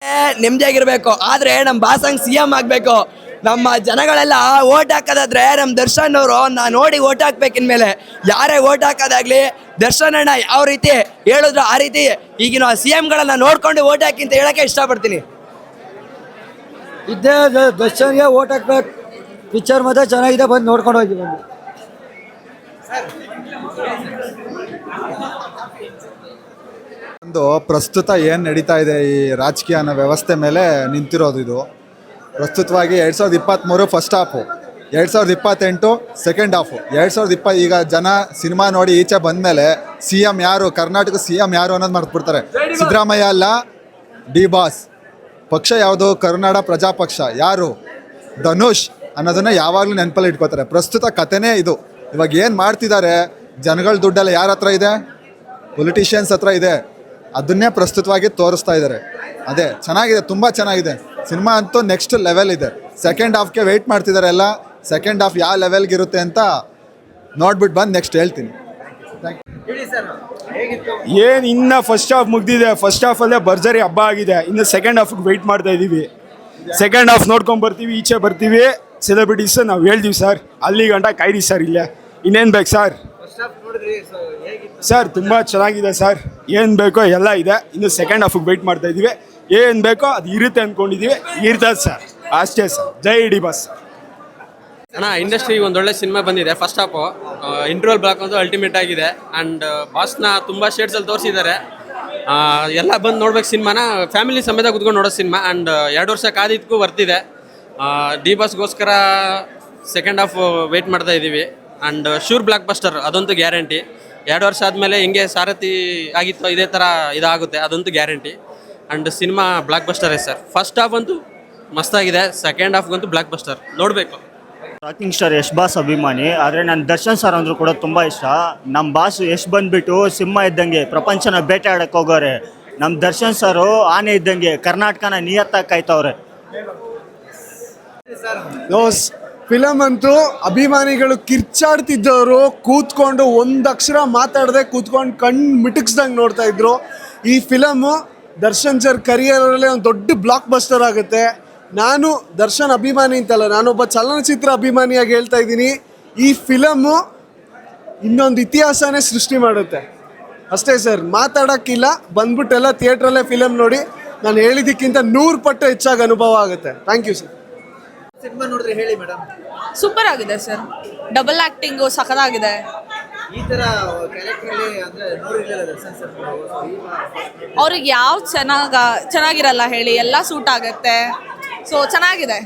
ನೆಮ್ಮದಿಯಾಗಿರ್ಬೇಕು. ಆದ್ರೆ ನಮ್ಮ ಬಾಸಂಗ್ CM ಆಗ್ಬೇಕು. ನಮ್ಮ ಜನಗಳೆಲ್ಲ ಓಟ್ ಹಾಕೋದಾದ್ರೆ ನಮ್ಮ ದರ್ಶನ್ ಅವರು ನೋಡಿ ಓಟ್ ಹಾಕ್ಬೇಕಿನ್ಮೇಲೆ ಯಾರೇ ಓಟ್ ಹಾಕೋದಾಗ್ಲಿ ದರ್ಶನ್ ಅಣ್ಣ ಯಾವ ರೀತಿ ಹೇಳಿದ್ರು ಆ ರೀತಿ ಈಗಿನ CMಗಳನ್ನ ನೋಡ್ಕೊಂಡು ಓಟ್ ಹಾಕಿ ಅಂತ ಹೇಳಕ್ಕೆ ಇಷ್ಟಪಡ್ತೀನಿ. ಇದ್ದೇ ದರ್ಶನ್ಗೆ ಓಟ್ ಹಾಕ್ಬೇಕು. ಪಿಕ್ಚರ್ ಮತ್ತೆ ಚೆನ್ನಾಗಿದೆ, ಬಂದು ನೋಡ್ಕೊಂಡು ಹೋಗಿ ಬಂದು. ಒಂದು ಪ್ರಸ್ತುತ ಏನು ನಡೀತಾ ಇದೆ ಈ ರಾಜಕೀಯ ಅನ್ನೋ ವ್ಯವಸ್ಥೆ ಮೇಲೆ ನಿಂತಿರೋದು. ಇದು ಪ್ರಸ್ತುತವಾಗಿ 2023 ಫಸ್ಟ್ ಹಾಫು, 2028 ಸೆಕೆಂಡ್ ಹಾಫು, 2020 ಈಗ ಜನ ಸಿನಿಮಾ ನೋಡಿ ಈಚೆ ಬಂದಮೇಲೆ CM ಯಾರು, ಕರ್ನಾಟಕ CM ಯಾರು ಅನ್ನೋದು ಮರ್ತ್ಬಿಡ್ತಾರೆ. ಸಿದ್ದರಾಮಯ್ಯ ಅಲ್ಲ, ಡಿ ಬಾಸ್. ಪಕ್ಷ ಯಾವುದು? ಕರ್ನಾಡ ಪ್ರಜಾಪಕ್ಷ. ಯಾರು? ಧನುಷ್ ಅನ್ನೋದನ್ನು ಯಾವಾಗಲೂ ನೆನಪಲ್ಲಿ ಇಟ್ಕೋತಾರೆ. ಪ್ರಸ್ತುತ ಕಥೆನೇ ಇದು. ಇವಾಗ ಏನು ಮಾಡ್ತಿದ್ದಾರೆ, ಜನಗಳ ದುಡ್ಡೆಲ್ಲ ಯಾರ ಹತ್ರ ಇದೆ? ಪೊಲಿಟಿಷಿಯನ್ಸ್ ಹತ್ರ ಇದೆ. ಅದನ್ನೇ ಪ್ರಸ್ತುತವಾಗಿ ತೋರಿಸ್ತಾ ಇದ್ದಾರೆ. ಅದೇ ಚೆನ್ನಾಗಿದೆ, ತುಂಬ ಚೆನ್ನಾಗಿದೆ ಸಿನಿಮಾ ಅಂತೂ. ನೆಕ್ಸ್ಟ್ ಲೆವೆಲ್ ಇದೆ. ಸೆಕೆಂಡ್ ಹಾಫ್ಗೆ ವೆಯ್ಟ್ ಮಾಡ್ತಿದ್ದಾರೆ ಎಲ್ಲ. ಸೆಕೆಂಡ್ ಹಾಫ್ ಯಾವ ಲೆವೆಲ್ಗೆ ಇರುತ್ತೆ ಅಂತ ನೋಡ್ಬಿಟ್ಟು ಬಂದು ನೆಕ್ಸ್ಟ್ ಹೇಳ್ತೀನಿ. ಏನು ಇನ್ನು ಫಸ್ಟ್ ಹಾಫ್ ಮುಗ್ದಿದೆ. ಫಸ್ಟ್ ಹಾಫಲ್ಲೇ ಭರ್ಜರಿ ಹಬ್ಬ ಆಗಿದೆ. ಇನ್ನು ಸೆಕೆಂಡ್ ಹಾಫ್ಗೆ ವೆಯ್ಟ್ ಮಾಡ್ತಾ ಇದ್ದೀವಿ. ಸೆಕೆಂಡ್ ಹಾಫ್ ನೋಡ್ಕೊಂಡು ಬರ್ತೀವಿ, ಈಚೆ ಬರ್ತೀವಿ. ಸೆಲೆಬ್ರಿಟೀಸ್ ನಾವು ಹೇಳ್ತೀವಿ ಸರ್, ಅಲ್ಲಿ ಗಂಟ ಕಾಯ್ರಿ ಸರ್. ಇಲ್ಲೇ ಇನ್ನೇನು ಬೇಕು ಸರ್? ಸರ್ ತುಂಬ ಚೆನ್ನಾಗಿದೆ ಸರ್, ಏನು ಬೇಕೋ ಎಲ್ಲ ಇದೆ. ಇನ್ನು ಸೆಕೆಂಡ್ ಹಾಫಿಗೆ ವೆಯ್ಟ್ ಮಾಡ್ತಾ ಇದ್ದೀವಿ. ಏನು ಬೇಕೋ ಅದು ಇರುತ್ತೆ ಅಂದ್ಕೊಂಡಿದ್ದೀವಿ, ಇರ್ತದೆ ಸರ್. ಅಷ್ಟೇ ಸರ್. ಜೈ ಡಿ ಬಾಸ್. ಅಣ್ಣ, ಇಂಡಸ್ಟ್ರಿಗೆ ಒಂದೊಳ್ಳೆ ಸಿನಿಮಾ ಬಂದಿದೆ. ಫಸ್ಟ್ ಹಾಫು ಇಂಟರ್ವಲ್ ಬ್ಲಾಕ್ ಅಂತೂ ಅಲ್ಟಿಮೇಟ್ ಆಗಿದೆ. ಆ್ಯಂಡ್ ಬಾಸ್ನ ತುಂಬ ಶೇಡ್ಸಲ್ಲಿ ತೋರಿಸಿದ್ದಾರೆ. ಎಲ್ಲ ಬಂದು ನೋಡ್ಬೇಕು ಸಿನಿಮಾನ. ಫ್ಯಾಮಿಲಿ ಸಮೇತ ಕುತ್ಕೊಂಡು ನೋಡೋ ಸಿನಿಮಾ. ಆ್ಯಂಡ್ 2 ವರ್ಷ ಕಾದಿದ್ದಕ್ಕೂ ಬರ್ತಿದೆ. ಡಿ ಬಾಸ್ಗೋಸ್ಕರ ಸೆಕೆಂಡ್ ಹಾಫ್ ವೆಯ್ಟ್ ಮಾಡ್ತಾ ಇದ್ದೀವಿ. ಆ್ಯಂಡ್ ಶೂರ್ ಬ್ಲಾಕ್ ಬಸ್ಟರ್ ಅದಂತೂ ಗ್ಯಾರಂಟಿ. 2 ವರ್ಷ ಆದಮೇಲೆ ಹೆಂಗೆ ಸಾರಥಿ ಆಗಿತ್ತು ಇದೇ ಥರ ಇದಾಗುತ್ತೆ, ಅದಂತೂ ಗ್ಯಾರಂಟಿ. ಆ್ಯಂಡ್ ಸಿನಿಮಾ ಬ್ಲಾಕ್ ಬಸ್ಟರೇ ಸರ್. ಫಸ್ಟ್ ಹಾಫ್ ಅಂತೂ ಮಸ್ತಾಗಿದೆ, ಸೆಕೆಂಡ್ ಹಾಫ್ಗಂತೂ ಬ್ಲಾಕ್ ಬಸ್ಟರ್ ನೋಡಬೇಕು. ರಾಕಿಂಗ್ ಸ್ಟಾರ್ ಯಶ್ ಬಾಸ್ ಅಭಿಮಾನಿ, ಆದರೆ ನನ್ನ ದರ್ಶನ್ ಸರ್ ಅಂದರೂ ಕೂಡ ತುಂಬ ಇಷ್ಟ. ನಮ್ಮ ಬಾಸ್ ಯಶ್ ಬಂದುಬಿಟ್ಟು ಸಿಂಹ ಇದ್ದಂಗೆ ಪ್ರಪಂಚನ ಬೇಟೆ ಆಡಕ್ಕೆ ಹೋಗೋರೆ. ನಮ್ಮ ದರ್ಶನ್ ಸರು ಆನೆ ಇದ್ದಂಗೆ ಕರ್ನಾಟಕನ ನಿಯತ್ತಾಗಿ ಕಾಯ್ತವ್ರೆ. ಫಿಲಮ್ ಅಂತೂ ಅಭಿಮಾನಿಗಳು ಕಿರ್ಚಾಡ್ತಿದ್ದವರು ಕೂತ್ಕೊಂಡು ಒಂದು ಅಕ್ಷರ ಮಾತಾಡದೆ ಕೂತ್ಕೊಂಡು ಕಣ್ಣು ಮಿಟುಕ್ಸ್ದಂಗೆ ನೋಡ್ತಾ ಇದ್ರು. ಈ ಫಿಲಮು ದರ್ಶನ್ ಸರ್ ಕರಿಯರಲ್ಲೇ ಒಂದು ದೊಡ್ಡ ಬ್ಲಾಕ್ ಬಸ್ಟರ್ ಆಗುತ್ತೆ. ನಾನು ದರ್ಶನ್ ಅಭಿಮಾನಿ ಅಂತಲ್ಲ, ನಾನೊಬ್ಬ ಚಲನಚಿತ್ರ ಅಭಿಮಾನಿಯಾಗಿ ಹೇಳ್ತಾ ಇದ್ದೀನಿ. ಈ ಫಿಲಮ್ಮು ಇನ್ನೊಂದು ಇತಿಹಾಸನೇ ಸೃಷ್ಟಿ ಮಾಡುತ್ತೆ ಅಷ್ಟೇ ಸರ್. ಮಾತಾಡೋಕ್ಕಿಲ್ಲ, ಬಂದ್ಬಿಟ್ಟೆಲ್ಲ ಥಿಯೇಟ್ರಲ್ಲೇ ಫಿಲಮ್ ನೋಡಿ. ನಾನು ಹೇಳಿದ್ದಕ್ಕಿಂತ 100 ಪಟ್ಟು ಹೆಚ್ಚಾಗಿ ಅನುಭವ ಆಗುತ್ತೆ. Thank you sir. ಸಿನಿಮಾ ನೋಡಿದ್ರೆ ಹೇಳಿ ಮೇಡಮ್. ಸೂಪರ್ ಆಗಿದೆ ಸರ್, ಡಬಲ್ ಆ್ಯಕ್ಟಿಂಗು ಸಖತ್ತಾಗಿದೆ. ಈ ಥರ ಕ್ಯಾರೆಕ್ಟ್ರಲ್ಲಿ ಅಂದರೆ ನೋಡಿರಲಿಲ್ಲ ದರ್ಶನ್ ಸರ್. ಅವ್ರಿಗೆ ಯಾವ್ದು ಚೆನ್ನಾಗಿರಲ್ಲ ಹೇಳಿ, ಎಲ್ಲ ಸೂಟ್ ಆಗುತ್ತೆ. ಸೊ ಚೆನ್ನಾಗಿದೆ.